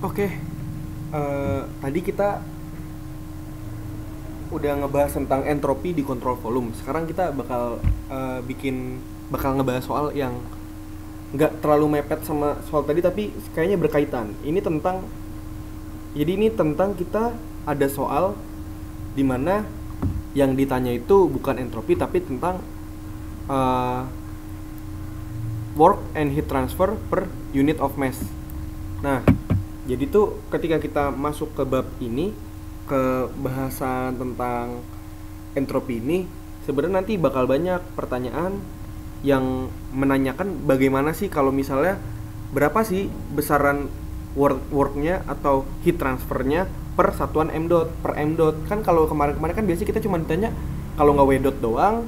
Oke, tadi kita udah ngebahas tentang entropi di kontrol volume. Sekarang kita bakal ngebahas soal yang nggak terlalu mepet sama soal tadi, tapi kayaknya berkaitan. Ini tentang kita ada soal di mana yang ditanya itu bukan entropi tapi tentang uh, work and heat transfer per unit of mass. Nah, jadi tuh ketika kita masuk ke bab ini, ke bahasan tentang entropi ini, sebenarnya nanti bakal banyak pertanyaan yang menanyakan bagaimana sih kalau misalnya berapa sih besaran worknya atau heat transfernya per satuan m dot per m dot. Kan kalau kemarin-kemarin kan biasanya kita cuma ditanya kalau nggak w dot doang,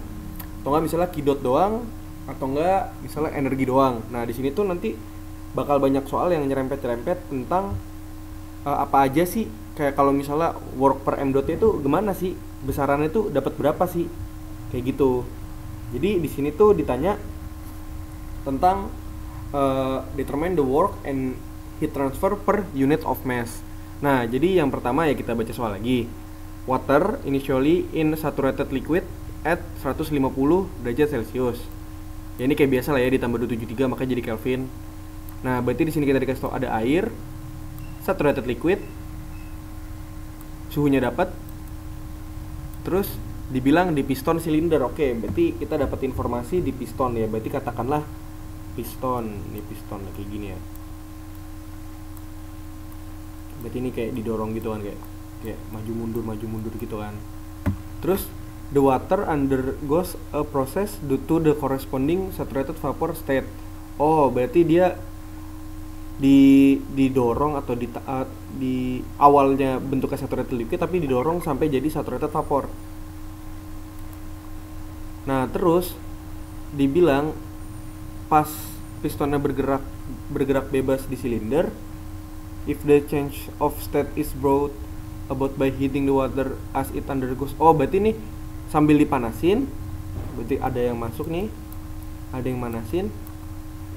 atau nggak misalnya q dot doang, atau nggak misalnya energi doang. Nah di sini tuh nanti bakal banyak soal yang nyerempet-nyerempet tentang apa aja sih, kayak kalau misalnya work per m dot itu gimana sih, besarannya itu dapat berapa sih, kayak gitu. Jadi di sini tuh ditanya tentang determine the work and heat transfer per unit of mass. Nah jadi yang pertama ya kita baca soal lagi. Water initially in saturated liquid at 150 derajat Celcius. Ya ini kayak biasa lah ya, ditambah 273 makanya jadi Kelvin. Nah berarti di sini kita dikasih tahu ada air saturated liquid, suhunya dapat, terus dibilang di piston silinder. Oke, berarti kita dapat informasi di piston ya. Berarti katakanlah piston, ini piston kayak gini ya. Berarti ini kayak didorong gitu kan, kayak maju mundur gitu kan. Terus the water undergoes a process due to the corresponding saturated vapor state. Oh, berarti dia didorong atau di awalnya bentuknya saturated liquid tapi didorong sampai jadi saturated vapor. Nah terus dibilang pas pistonnya bergerak bebas di silinder, if the change of state is brought about by heating the water as it undergoes. Oh berarti nih sambil dipanasin, berarti ada yang masuk nih, ada yang manasin,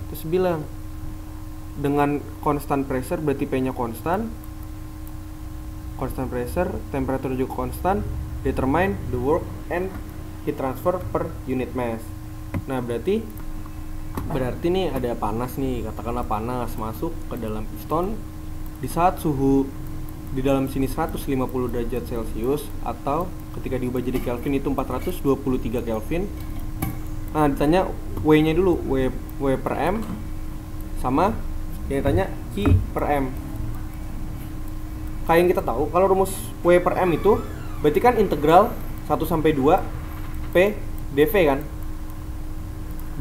terus bilang dengan constant pressure, berarti P nya constant pressure, temperature juga constant, determine the work and heat transfer per unit mass. Nah berarti nih ada panas nih, katakanlah panas masuk ke dalam piston di saat suhu di dalam sini 150 derajat Celcius, atau ketika diubah jadi Kelvin itu 423 Kelvin. Nah ditanya W nya dulu, W per M, sama yang ditanya Q per M. Kayak yang kita tahu kalau rumus W per M itu berarti kan integral 1 sampai 2 P dV kan.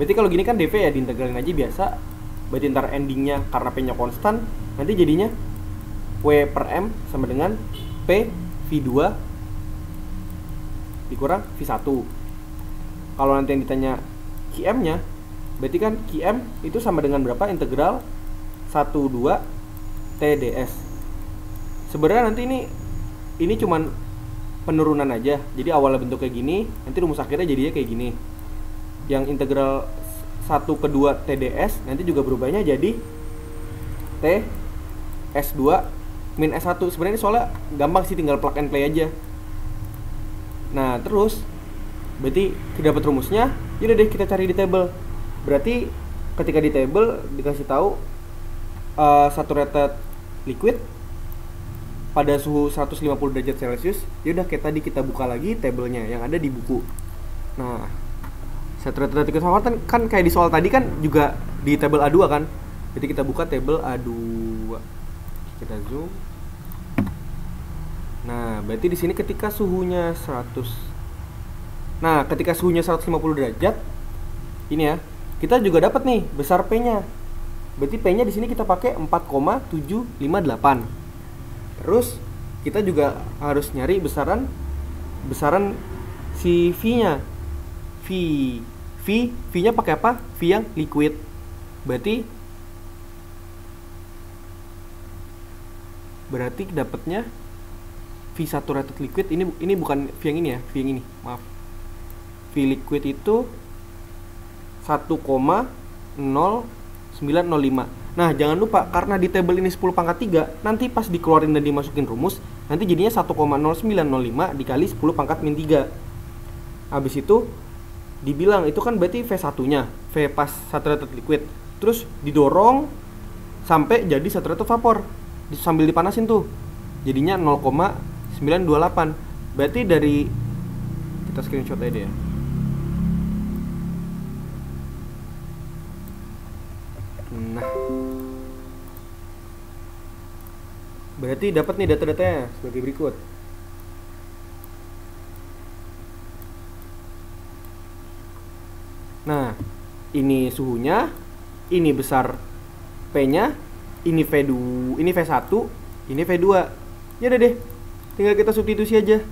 Berarti kalau gini kan dV ya diintegralin aja biasa. Berarti ntar endingnya karena P nya konstan, nanti jadinya W per M sama dengan P V2 dikurang V1. Kalau nanti yang ditanya Qm nya, berarti kan Qm itu sama dengan berapa, integral 1 2 TdS. Sebenarnya nanti ini cuman penurunan aja. Jadi awalnya bentuk kayak gini, nanti rumus akhirnya jadinya kayak gini. Yang integral 1 ke 2 TdS nanti juga berubahnya jadi T S2 min S1. Sebenarnya ini soalnya gampang sih, tinggal plug and play aja. Nah terus berarti kita dapat rumusnya, yaudah deh kita cari di table. Berarti ketika di table dikasih tahu saturated liquid pada suhu 150 derajat Celcius, yaudah kayak tadi kita buka lagi tabelnya yang ada di buku. Nah saturated liquid vapor kan kayak di soal tadi kan juga di table A2 kan. Jadi kita buka table A2, kita zoom. Nah berarti di sini ketika suhunya 150 derajat ini ya, kita juga dapat nih besar P nya. Berarti P nya di sini kita pakai 4,758. Terus kita juga harus nyari besaran si V nya. V nya pakai apa? V yang liquid. Berarti dapatnya V saturated liquid ini bukan V yang ini ya, V yang ini, maaf. V liquid itu 1,0905. Nah, jangan lupa karena di tabel ini 10 pangkat 3, nanti pas dikeluarin dan dimasukin rumus, nanti jadinya 1,0905 dikali 10 pangkat min 3. Habis itu dibilang itu kan berarti V1-nya, V pas saturated liquid. Terus didorong sampai jadi saturated vapor. Sambil dipanasin tuh. Jadinya 0,928. Berarti dari kita screenshot aja ya. Nah, berarti dapat nih data-datanya sebagai berikut. Nah, ini suhunya, ini besar P-nya, ini V2, ini V1, ini V2. Ya udah deh, tinggal kita substitusi aja.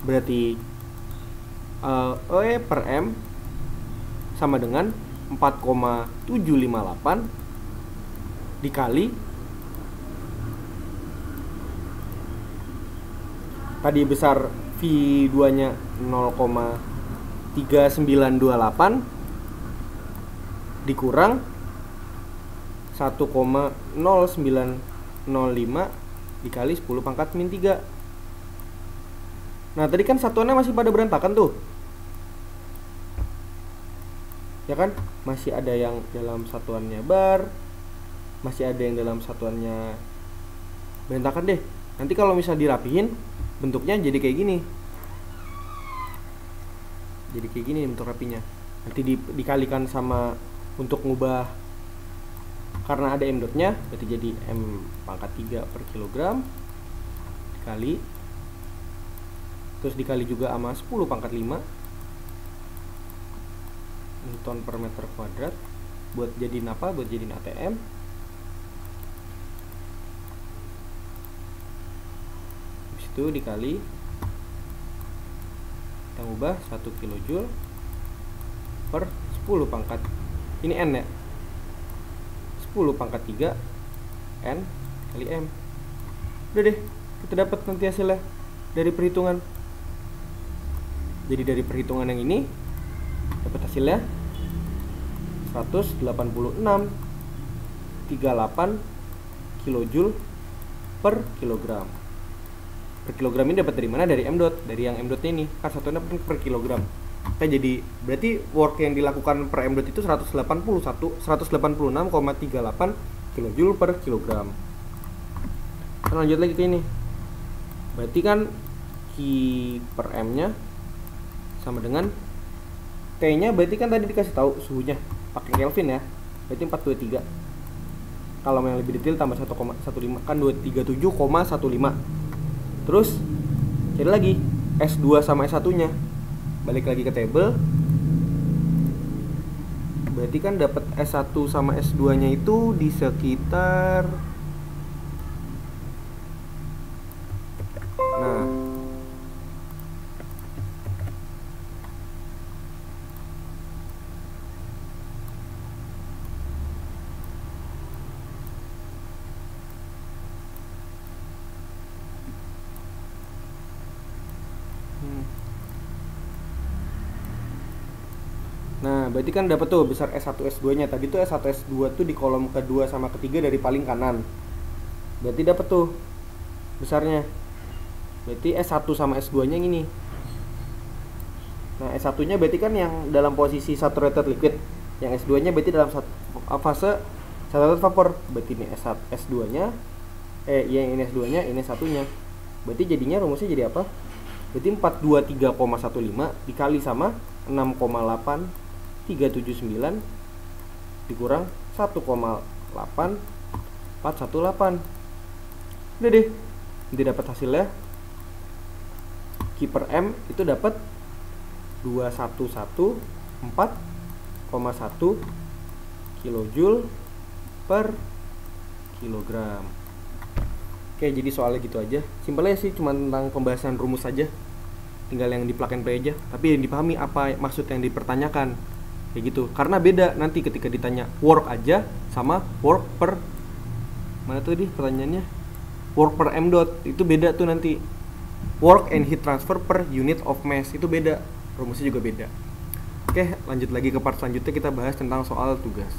Berarti E per M sama dengan 4,758 dikali tadi besar V2 nya 0,3928 dikurang 1,0905 dikali 10 pangkat min 3. Nah, tadi kan satuannya masih pada berantakan tuh, ya kan? Masih ada yang dalam satuannya bar, masih ada yang dalam satuannya berantakan deh. Nanti kalau misal dirapihin, bentuknya jadi kayak gini. Jadi kayak gini bentuk rapinya. Nanti dikalikan sama untuk ngubah, karena ada M dotnya, berarti jadi M pangkat 3 per kilogram dikali, terus dikali juga sama 10 pangkat 5 Newton per meter kuadrat, buat jadiin apa? Buat jadiin ATM. Habis itu dikali, kita ubah 1 kilojoule per 10 pangkat, ini N ya, 10 pangkat 3 N kali M. Udah deh, kita dapat nanti hasilnya dari perhitungan. Jadi dari perhitungan yang ini dapat hasilnya 186,38 kilojoule per kilogram. Per kilogram ini dapat dari mana? Dari M dot, dari yang M dotnya ini kan satunya per kilogram. Oke, jadi berarti work yang dilakukan per M dot itu 186,38 kilojoule per kilogram. Kita lanjut lagi ke ini. Berarti kan Q per M nya sama dengan T nya, berarti kan tadi dikasih tahu suhunya pakai Kelvin ya, berarti 423. Kalau yang lebih detail tambah 1,15 kan 237,15. Terus cari lagi S2 sama S1 nya, balik lagi ke table. Berarti kan dapat S1 sama S2 nya itu di sekitar, nah Nah, berarti kan dapat tuh besar S1 S2 nya. Tadi tuh S1 S2 tuh di kolom kedua sama ketiga dari paling kanan. Berarti dapat tuh besarnya. Berarti S1 sama S2 nya ini. Nah, S1 nya berarti kan yang dalam posisi saturated liquid. Yang S2 nya berarti dalam fase saturated vapor. Berarti ini S1 S2 nya yang ini S2 nya, ini S1 nya. Berarti jadinya rumusnya jadi apa? Berarti 423,15 dikali sama 6,8379 dikurang 1,8418. Udah deh, nanti dapat hasilnya Q per M itu dapat 2114,1 kilojoule per kilogram. Oke, jadi soalnya gitu aja. Simpelnya sih cuma tentang pembahasan rumus aja. Tinggal yang di plug and play aja, tapi yang dipahami apa maksud yang dipertanyakan. Kayak gitu. Karena beda nanti ketika ditanya work aja sama work per, mana tuh di pertanyaannya? Work per M dot, itu beda tuh nanti. Work and heat transfer per unit of mass itu beda. Rumusnya juga beda. Oke, lanjut lagi ke part selanjutnya, kita bahas tentang soal tugas.